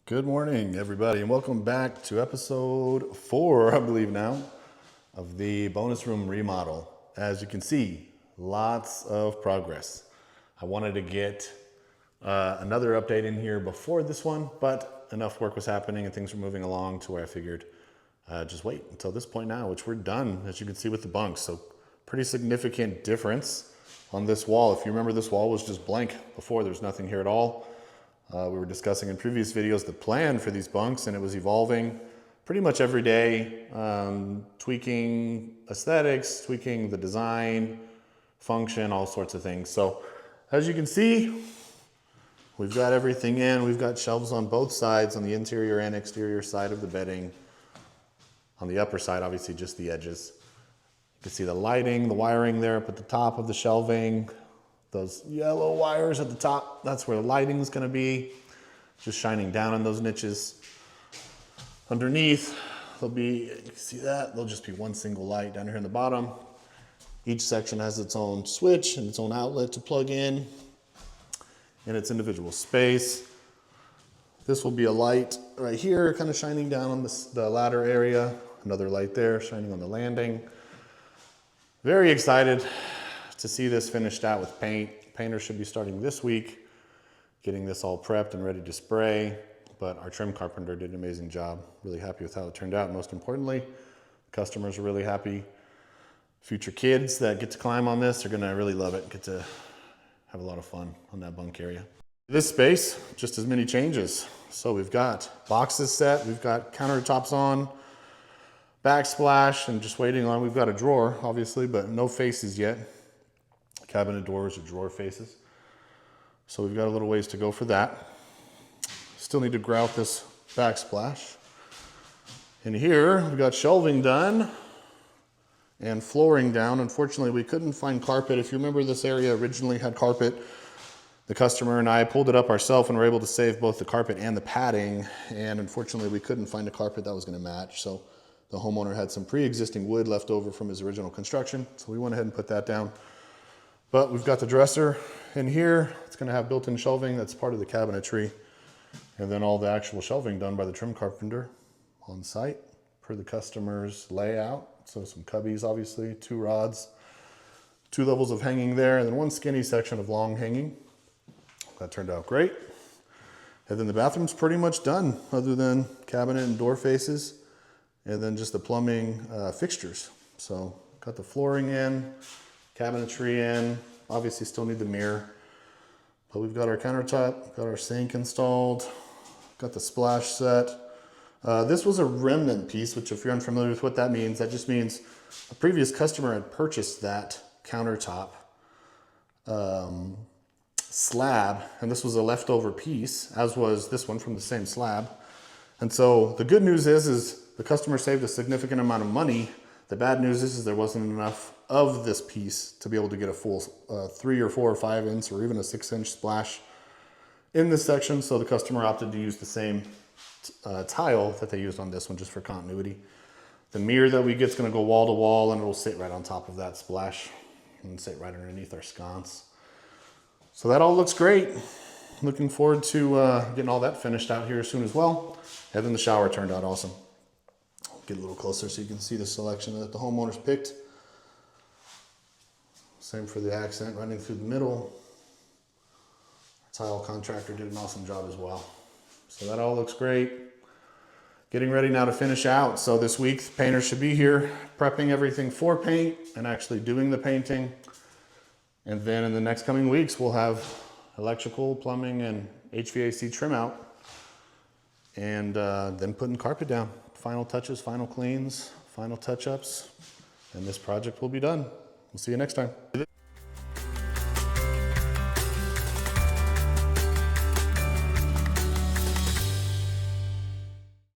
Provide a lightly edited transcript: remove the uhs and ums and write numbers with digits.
Good morning, everybody, and welcome back to episode 4, I believe now, of the bonus room remodel. As you can see, lots of progress. I wanted to get another update in here before this one, but enough work was happening and things were moving along to where I figured just wait until this point now, which we're done, as you can see with the bunks. So pretty significant difference on this wall. If you remember, this wall was just blank before. There's nothing here at all. We were discussing in previous videos the plan for these bunks, and it was evolving pretty much every day, tweaking aesthetics, tweaking the design, function, all sorts of things. So as you can see, we've got everything in. We've got shelves on both sides, on the interior and exterior side of the bedding. On the upper side, obviously just the edges. You can see the lighting, the wiring there up at the top of the shelving. Those yellow wires at the top, that's where the lighting is going to be, just shining down on those niches. Underneath, there'll be, you can see that, there'll just be one single light down here in the bottom. Each section has its own switch and its own outlet to plug in its space. This will be a light right here, kind of shining down on the ladder area. Another light there, shining on the landing. Very excited to see this finished out with paint. Painters should be starting this week, getting this all prepped and ready to spray, but our trim carpenter did an amazing job. Really happy with how it turned out. Most importantly, customers are really happy. Future kids that get to climb on this are gonna really love it, get to have a lot of fun on that bunk area. This space, just as many changes. So we've got boxes set, we've got countertops on, backsplash, and just waiting on, we've got a drawer, obviously, but no faces yet. Cabinet doors or drawer faces. So we've got a little ways to go for that. Still need to grout this backsplash. In here, we've got shelving done and flooring down. Unfortunately, we couldn't find carpet. If you remember, this area originally had carpet. The customer and I pulled it up ourselves and were able to save both the carpet and the padding. And unfortunately, we couldn't find a carpet that was going to match. So the homeowner had some pre-existing wood left over from his original construction. So we went ahead and put that down. But we've got the dresser in here. It's going to have built-in shelving. That's part of the cabinetry. And then all the actual shelving done by the trim carpenter on site per the customer's layout. So some cubbies, obviously, 2 rods, 2 levels of hanging there, and then 1 skinny section of long hanging. That turned out great. And then the bathroom's pretty much done, other than cabinet and door faces, and then just the plumbing fixtures. So got the flooring in, cabinetry in, obviously still need the mirror, but we've got our countertop, got our sink installed, got the splash set. This was a remnant piece, which if you're unfamiliar with what that means, that just means a previous customer had purchased that countertop slab, and this was a leftover piece, as was this one from the same slab. And so the good news is the customer saved a significant amount of money. The bad news is there wasn't enough of this piece to be able to get a full 3 or 4 or 5 inch or even a 6-inch splash in this section. So the customer opted to use the same tile that they used on this one just for continuity. The mirror that we get is going to go wall to wall, and it'll sit right on top of that splash and sit right underneath our sconce. So that all looks great. Looking forward to getting all that finished out here soon as well. And then the shower turned out awesome. Get a little closer so you can see the selection that the homeowners picked. Same for the accent running through the middle. Our tile contractor did an awesome job as well. So that all looks great. Getting ready now to finish out. So this week, the painters should be here prepping everything for paint and actually doing the painting. And then in the next coming weeks, we'll have electrical, plumbing, and HVAC trim out. And then putting carpet down. Final touches, final cleans, final touch-ups, and this project will be done. We'll see you next time.